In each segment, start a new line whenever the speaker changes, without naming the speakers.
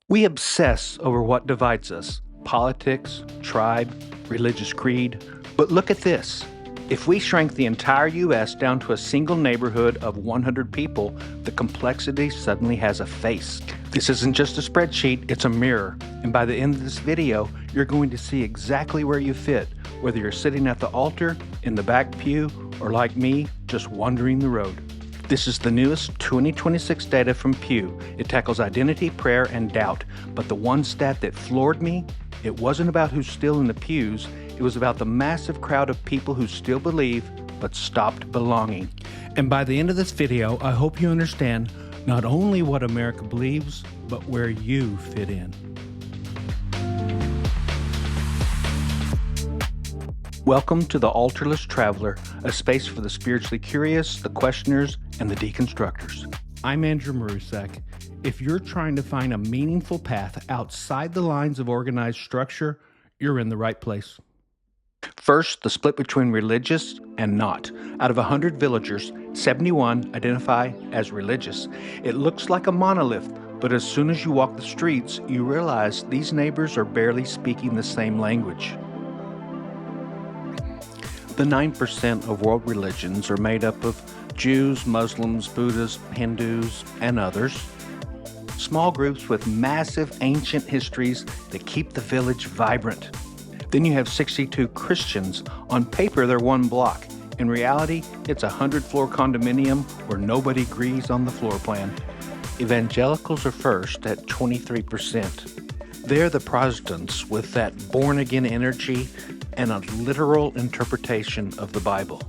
We obsess over what divides us: politics, tribe, religious creed. But look at this. If we shrank the entire U.S. down to a single neighborhood of 100 people, the complexity suddenly has a face. This isn't just a spreadsheet, it's a mirror. And by the end of this video, you're going to see exactly where you fit, whether you're sitting at the altar, in the back pew, or like me, just wandering the road. This is the newest 2026 data from Pew. It tackles identity, prayer, and doubt. But the one stat that floored me, it wasn't about who's still in the pews, it was about the massive crowd of people who still believe, but stopped belonging. And by the end of this video, I hope you understand not only what America believes, but where you fit in. Welcome to the Altarless Traveler, a space for the spiritually curious, the questioners, and the deconstructors. I'm Andrew Marusak. If you're trying to find a meaningful path outside the lines of organized structure, you're in the right place. First, the split between religious and not. Out of 100 villagers, 71 identify as religious. It looks like a monolith, but as soon as you walk the streets, you realize these neighbors are barely speaking the same language. The 9% of world religions are made up of Jews, Muslims, Buddhists, Hindus, and others. Small groups with massive ancient histories that keep the village vibrant. Then you have 62 Christians. On paper, they're one block. In reality, it's a 100-floor condominium where nobody agrees on the floor plan. Evangelicals are first at 23%. They're the Protestants with that born-again energy and a literal interpretation of the Bible,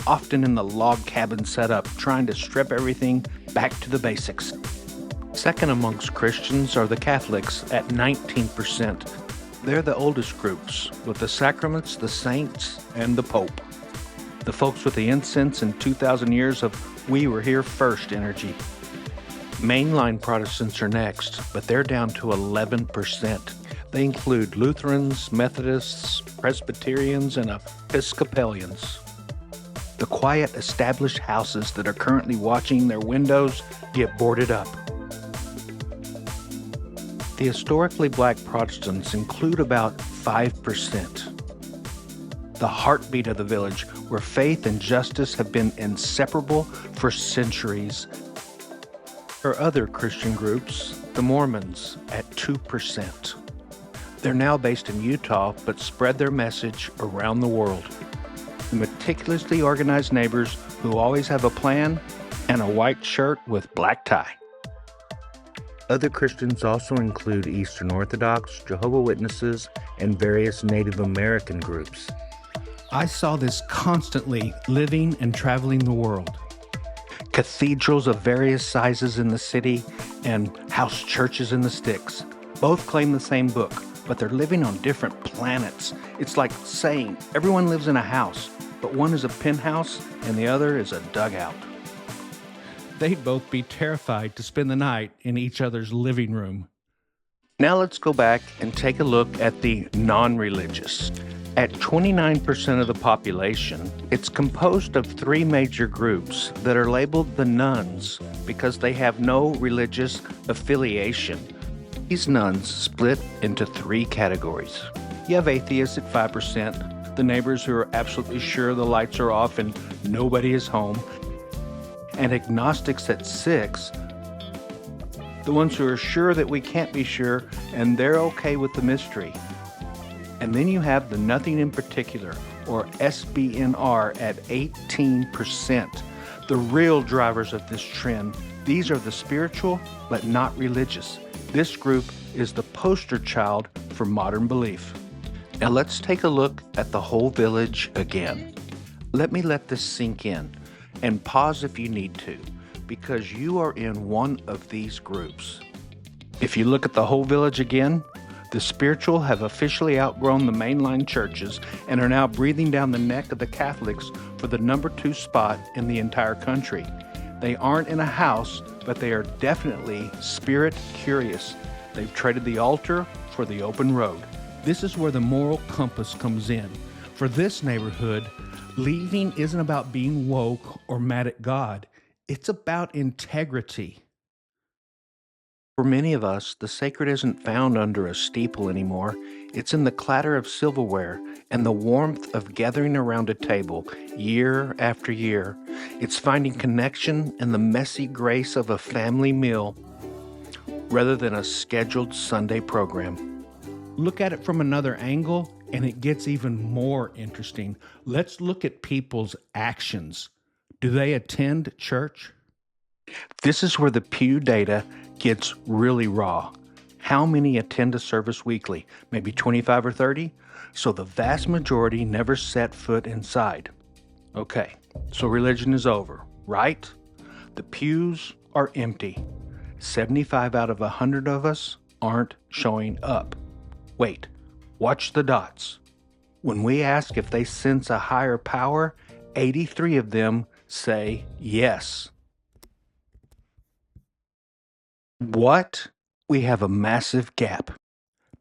often in the log cabin setup, trying to strip everything back to the basics. Second amongst Christians are the Catholics at 19%. They're the oldest groups, with the sacraments, the saints, and the Pope. The folks with the incense and 2,000 years of "we were here first" energy. Mainline Protestants are next, but they're down to 11%. They include Lutherans, Methodists, Presbyterians, and Episcopalians. The quiet, established houses that are currently watching their windows get boarded up. The historically black Protestants include about 5%. The heartbeat of the village, where faith and justice have been inseparable for centuries. There are other Christian groups, the Mormons, at 2%. They're now based in Utah, but spread their message around the world. The meticulously organized neighbors who always have a plan and a white shirt with black tie. Other Christians also include Eastern Orthodox, Jehovah's Witnesses, and various Native American groups. I saw this constantly living and traveling the world. Cathedrals of various sizes in the city and house churches in the sticks. Both claim the same book, but they're living on different planets. It's like saying everyone lives in a house, but one is a penthouse and the other is a dugout. They'd both be terrified to spend the night in each other's living room. Now let's go back and take a look at the non-religious. At 29% of the population, it's composed of three major groups that are labeled the nuns because they have no religious affiliation. These nuns split into three categories. You have atheists at 5%, the neighbors who are absolutely sure the lights are off and nobody is home, and agnostics at 6%, the ones who are sure that we can't be sure and they're okay with the mystery. And then you have the nothing in particular, or SBNR, at 18%. The real drivers of this trend. These are the spiritual, but not religious. This group is the poster child for modern belief. Now let's take a look at the whole village again. Let me let this sink in, and pause if you need to, because you are in one of these groups. If you look at the whole village again, the spiritual have officially outgrown the mainline churches and are now breathing down the neck of the Catholics for the number 2 spot in the entire country. They aren't in a house, but they are definitely spirit curious. They've traded the altar for the open road. This is where the moral compass comes in. For this neighborhood, leaving isn't about being woke or mad at God. It's about integrity. For many of us, the sacred isn't found under a steeple anymore. It's in the clatter of silverware and the warmth of gathering around a table year after year. It's finding connection in the messy grace of a family meal rather than a scheduled Sunday program.
Look at it from another angle, and it gets even more interesting. Let's look at people's actions. Do they attend church?
This is where the Pew data gets really raw. How many attend a service weekly? Maybe 25 or 30? So the vast majority never set foot inside. Okay, so religion is over, right? The pews are empty. 75 out of 100 of us aren't showing up. Wait, watch the dots. When we ask if they sense a higher power, 83 of them say yes. What? We have a massive gap.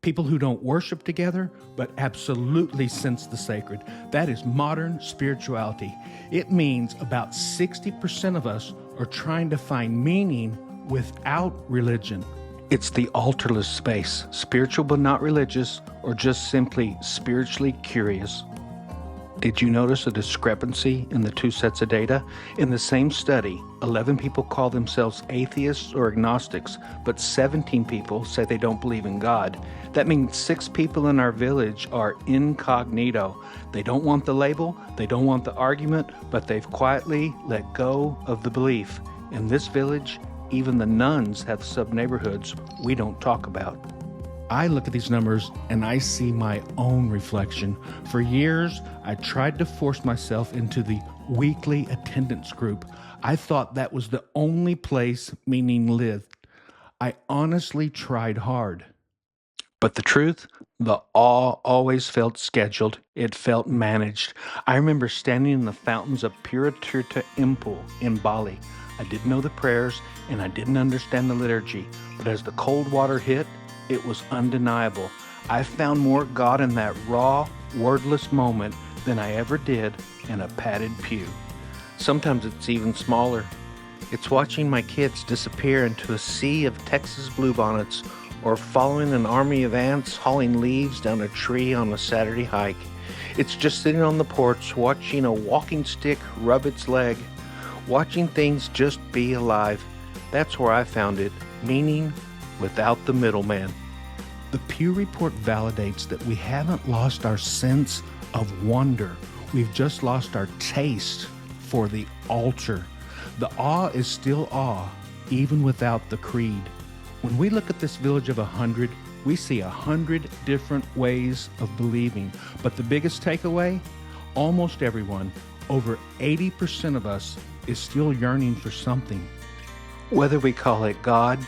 People who don't worship together, but absolutely sense the sacred. That is modern spirituality. It means about 60% of us are trying to find meaning without religion.
It's the altarless space, spiritual but not religious, or just simply spiritually curious. Did you notice a discrepancy in the two sets of data? In the same study, 11 people call themselves atheists or agnostics, but 17 people say they don't believe in God. That means 6 people in our village are incognito. They don't want the label, they don't want the argument, but they've quietly let go of the belief. In this village, even the nuns have sub-neighborhoods we don't talk about.
I look at these numbers and I see my own reflection. For years, I tried to force myself into the weekly attendance group. I thought that was the only place meaning lived. I honestly tried hard.
But the truth, the awe always felt scheduled. It felt managed. I remember standing in the fountains of Puratirta Impul in Bali. I didn't know the prayers and I didn't understand the liturgy, but as the cold water hit, it was undeniable. I found more God in that raw, wordless moment than I ever did in a padded pew. Sometimes it's even smaller. It's watching my kids disappear into a sea of Texas bluebonnets or following an army of ants hauling leaves down a tree on a Saturday hike. It's just sitting on the porch watching a walking stick rub its leg, watching things just be alive. That's where I found it, meaning without the middleman.
The Pew Report validates that we haven't lost our sense of wonder. We've just lost our taste for the altar. The awe is still awe, even without the creed. When we look at this village of 100, we see 100 different ways of believing. But the biggest takeaway? Almost everyone, over 80% of us, is still yearning for something.
Whether we call it God,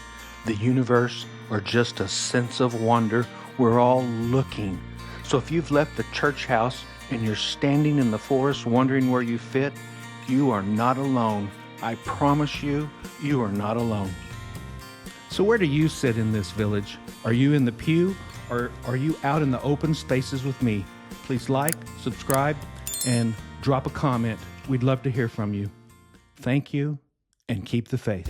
the universe, or just a sense of wonder, we're all looking. So if you've left the church house and you're standing in the forest wondering where you fit, you are not alone. I promise you, you are not alone.
So where do you sit in this village? Are you in the pew or are you out in the open spaces with me? Please like, subscribe, and drop a comment. We'd love to hear from you. Thank you, and keep the faith.